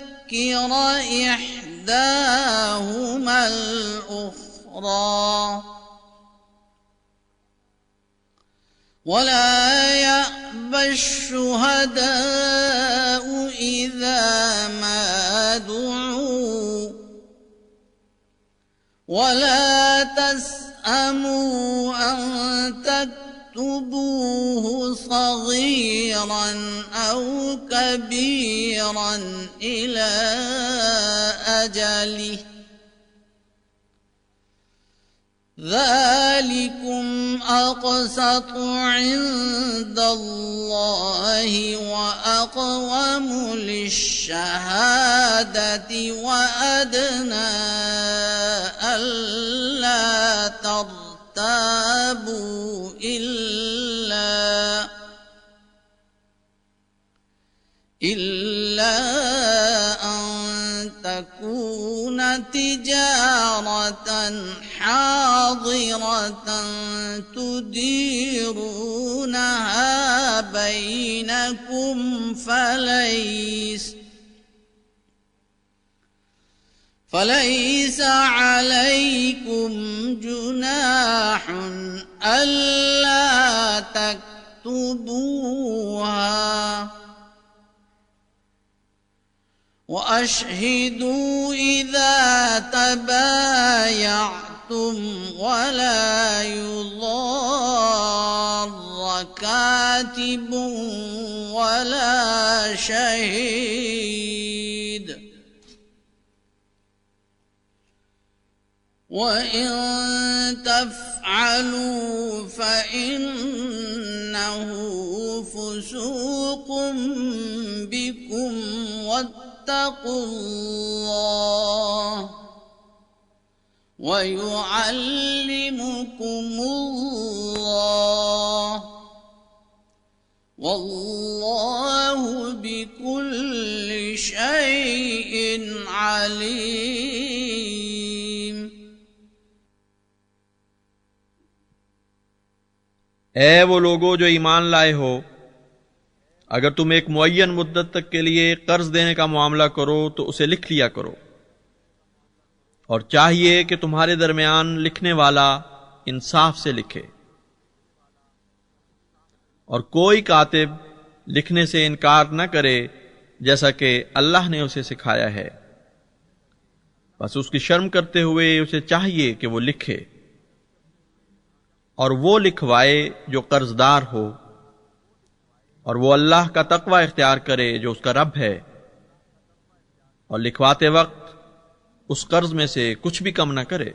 Speaker 1: إحداهما الأخرى ولا يأبى الشهداء إذا ما دعوا ولا تسأموا أن تكتبوه صغيرا أو كبيرا إلى أجله ذلكم أقسط عند الله وأقوم للشهادة وأدنى ألا ترتابوا إلا أن تكونوا تكون تجارة حاضرة تديرونها بينكم فليس عليكم جناح ألا تكتبوها وأشهدوا إذا تبايعتم ولا يضار كاتب ولا شهيد وإن تفعلوا فإنه فسوق بكم واتقوا الله ويعلمكم الله والله بكل شيء عليم।
Speaker 2: ए वो लोगो जो ईमान लाए हो, अगर तुम एक मुअय्यन मुद्दत तक के लिए कर्ज देने का मामला करो तो उसे लिख लिया करो, और चाहिए कि तुम्हारे दरमियान लिखने वाला इंसाफ से लिखे, और कोई कातिब लिखने से इनकार न करे जैसा कि अल्लाह ने उसे सिखाया है। बस उसकी शर्म करते हुए उसे चाहिए कि वो लिखे, और वो लिखवाए जो कर्जदार हो, और वो अल्लाह का तकवा इख्तियार करे जो उसका रब है, और लिखवाते वक्त उस कर्ज में से कुछ भी कम न करे।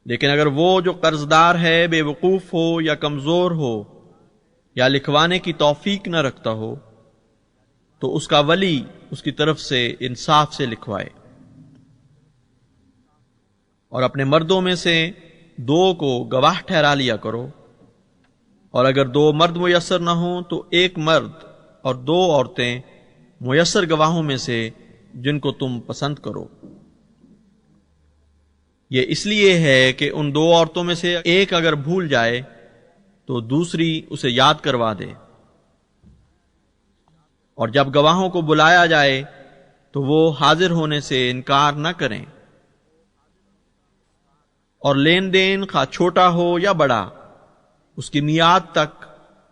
Speaker 2: लेकिन अगर वो जो कर्जदार है बेवकूफ हो या कमजोर हो या लिखवाने की तौफीक न रखता हो, तो उसका वली उसकी तरफ से इंसाफ से लिखवाए, और अपने मर्दों में से 2 को गवाह ठहरा लिया करो, और अगर 2 मर्द मुयस्सर न हो तो 1 मर्द और 2 औरतें मुयस्सर गवाहों में से जिनको तुम पसंद करो। यह इसलिए है कि उन 2 औरतों में से एक अगर भूल जाए तो दूसरी उसे याद करवा दे, और जब गवाहों को बुलाया जाए तो वो हाजिर होने से इनकार न करें, और लेन देन खा छोटा हो या बड़ा उसकी मियाद तक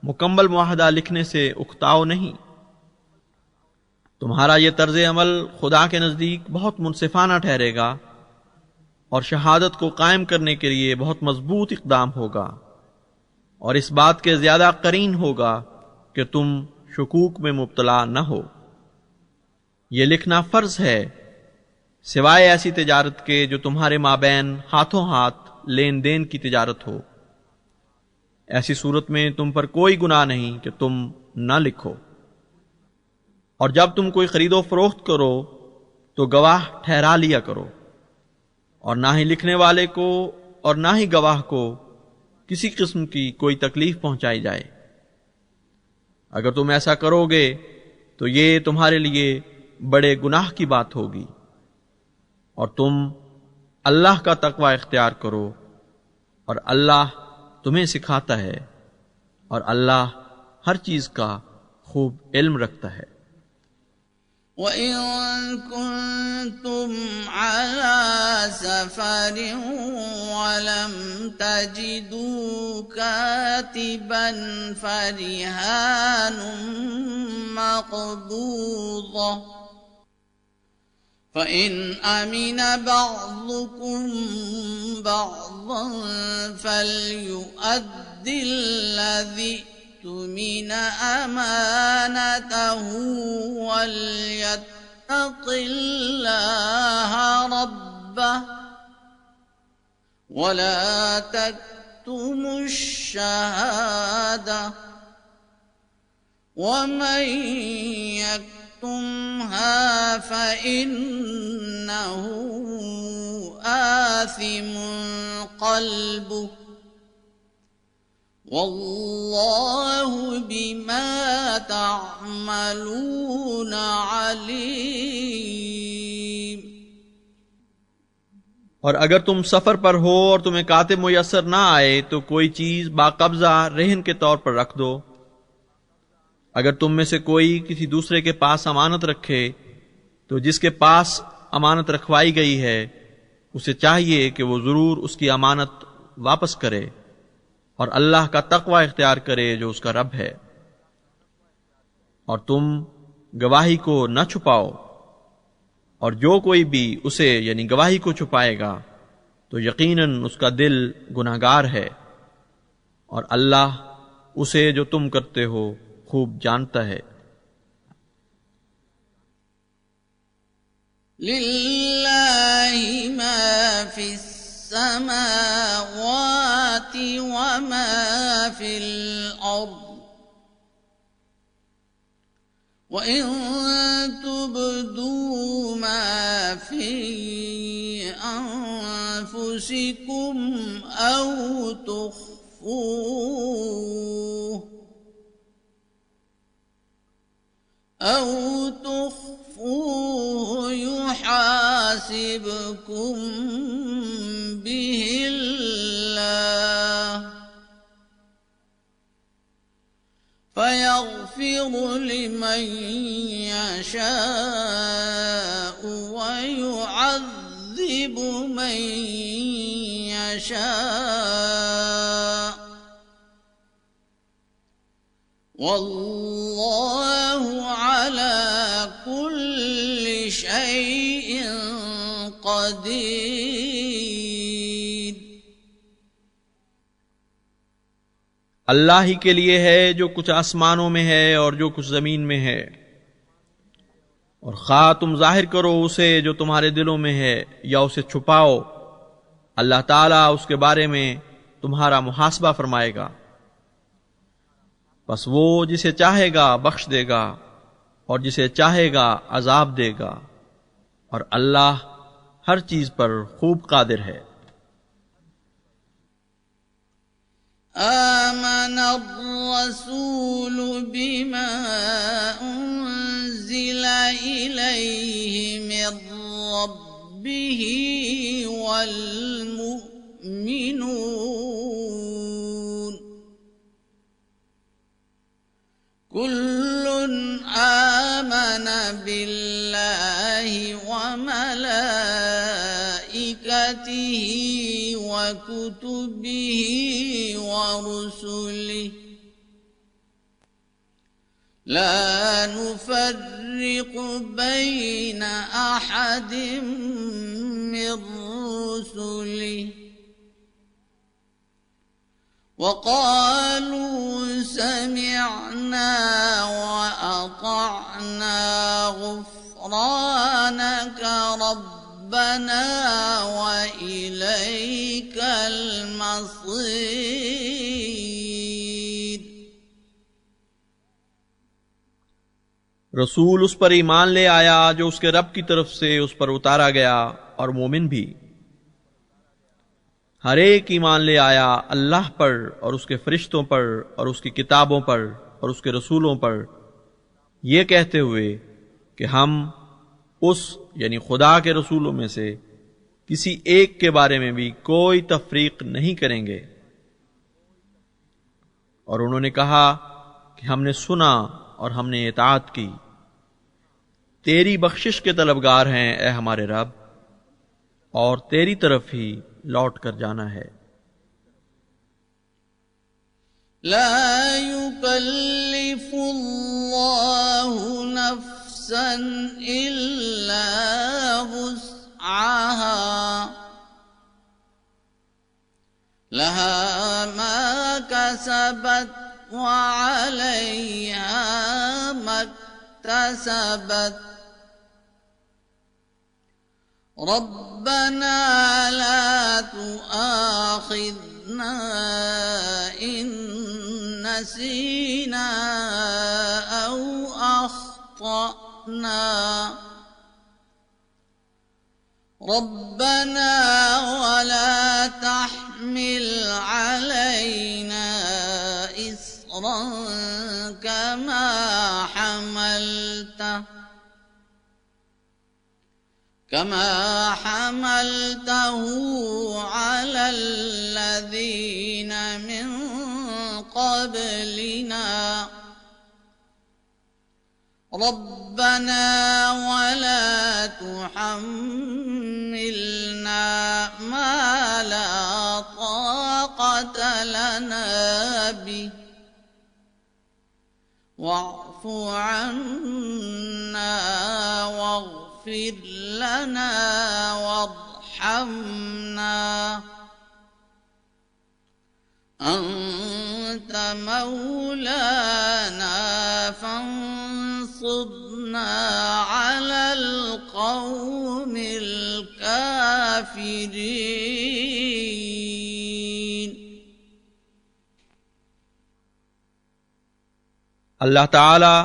Speaker 2: मुकम्मल मुआहदा लिखने से उकताओ नहीं। तुम्हारा यह तर्ज अमल खुदा के नजदीक बहुत मुनसिफाना ठहरेगा और शहादत को कायम करने के लिए बहुत मजबूत इक़दाम होगा, और इस बात के ज्यादा करीन होगा कि तुम शुकूक में मुब्तला न हो। यह लिखना फर्ज है सिवाय ऐसी तिजारत के जो तुम्हारे माबैन हाथों हाथ लेन देन की तिजारत हो। ऐसी सूरत में तुम पर कोई गुनाह नहीं कि तुम न लिखो। और जब तुम कोई खरीदो फरोख्त करो तो गवाह ठहरा लिया करो, और ना ही लिखने वाले को और ना ही गवाह को किसी किस्म की कोई तकलीफ पहुंचाई जाए। अगर तुम ऐसा करोगे तो ये तुम्हारे लिए बड़े गुनाह की बात होगी, और तुम अल्लाह का तकवा इख्तियार करो, और अल्लाह तुम्हें सिखाता है, और अल्लाह हर चीज का खूब इल्म रखता है।
Speaker 1: وَإِن كُنتُمْ عَلَى سَفَرٍ وَلَمْ تَجِدُوا كَاتِبًا فَرِهَانٌ مَّقْبُوضَةٌ فَإِنْ أَمِنَ بَعْضُكُمْ بَعْضًا فَلْيُؤَدِّ الَّذِي اؤْتُمِنَ أَمَانَتَهُ وَلْيَتَّقِ اللَّهَ رَبَّهُ وَلَا تَكْتُمُوا الشَّهَادَةَ وَمَن يَكْتُمْهَا فَإِنَّهُ آثِمٌ قَلْبُهُ वल्लाहु बिमा ताअमलून अलीम।
Speaker 2: और अगर तुम सफर पर हो और तुम्हें कातिब मुयस्सर ना आए तो कोई चीज बाकब्जा रहन के तौर पर रख दो। अगर तुम में से कोई किसी दूसरे के पास अमानत रखे तो जिसके पास अमानत रखवाई गई है उसे चाहिए कि वो जरूर उसकी अमानत वापस करे और अल्लाह का तकवा इख्तियार करे जो उसका रब है। और तुम गवाही को न छुपाओ, और जो कोई भी उसे यानी गवाही को छुपाएगा तो यकीनन उसका दिल गुनाहगार है, और अल्लाह उसे जो तुम करते हो खूब जानता है।
Speaker 1: लिल्लाहि मा फिस समावाति व मा फिल अर्द व इन तुब्दू मा फी अनफुसिकुम औ तुख्फूहु युहासिबकुम बिहिल्लाह फयग़फ़िरु लिमन यशाअ व युअज़्ज़िबु मन यशाअ वल्लाहु अला कुल्लि शैइन क़दीर।
Speaker 2: अल्लाह ही के लिए है जो कुछ आसमानों में है और जो कुछ जमीन में है, और खा तुम जाहिर करो उसे जो तुम्हारे दिलों में है या उसे छुपाओ, अल्लाह ताला उसके बारे में तुम्हारा मुहासबा फरमाएगा। बस वो जिसे चाहेगा बख्श देगा और जिसे चाहेगा अजाब देगा, और अल्लाह हर चीज पर खूब कादिर है।
Speaker 1: आमन अर्रसूल बिमा उन्ज़िला इलैहि मिर रब्बिही वल मुमिनून कुल्लुन आमन बिल्लाहि व मलाइकतिही व कुतुबिही व रुसुलिही ला नुफ़र्रिक़ु बैन अहदिम मिर रुसुलिही वक़ालू समिअना व अतअना गुफ़्रानक रब्बना व इलैकल मसीर।
Speaker 2: रसूल उस पर ईमान ले आया जो उसके रब की तरफ से उस पर उतारा गया, और मोमिन भी। हर एक ईमान ले आया अल्लाह पर और उसके फरिश्तों पर और उसकी किताबों पर और उसके रसूलों पर, ये कहते हुए कि हम उस यानी खुदा के रसूलों में से किसी एक के बारे में भी कोई तफरीक नहीं करेंगे। और उन्होंने कहा कि हमने सुना और हमने इताअत की, तेरी बख्शिश के तलबगार हैं ए हमारे रब, और तेरी तरफ ही लौट कर जाना है।
Speaker 1: ला युकल्लिफुल्लाहु नफ्सन इल्ला वुस्अहा लहा मा कसबत व अलैहा मक्तसबत रब्बना ला तुआखिज़ना इन नसीना औ अख्तअना रब्बना वला तहमिल अलैना كما حملته على الذين من قبلنا ربنا ولا تحملنا ما لا طاقة لنا به واعف عنا واغفر لنا وارحمنا أنت مولانا فانصرنا على القوم الكافرين।
Speaker 2: अल्लाह ताला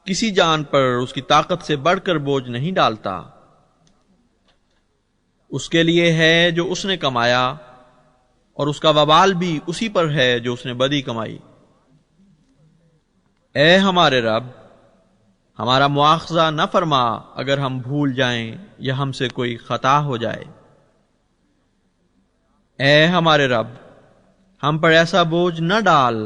Speaker 2: किसी जान पर उसकी ताकत से बढ़कर बोझ नहीं डालता। उसके लिए है जो उसने कमाया और उसका वबाल भी उसी पर है जो उसने बदी कमाई। ए हमारे रब, हमारा मुआखजा न फरमा अगर हम भूल जाएं या हमसे कोई खता हो जाए। ए हमारे रब, हम पर ऐसा बोझ न डाल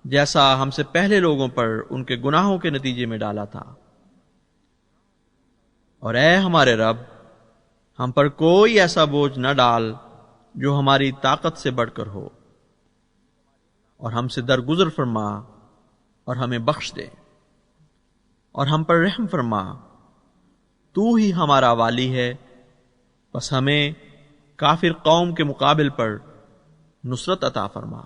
Speaker 2: जैसा हमसे पहले लोगों पर उनके गुनाहों के नतीजे में डाला था। और ए हमारे रब, हम पर कोई ऐसा बोझ न डाल जो हमारी ताकत से बढ़कर हो, और हमसे दरगुजर फरमा और हमें बख्श दे और हम पर रहम फरमा। तू ही हमारा वाली है, बस हमें काफिर कौम के मुकाबिल पर नुसरत अता फरमा।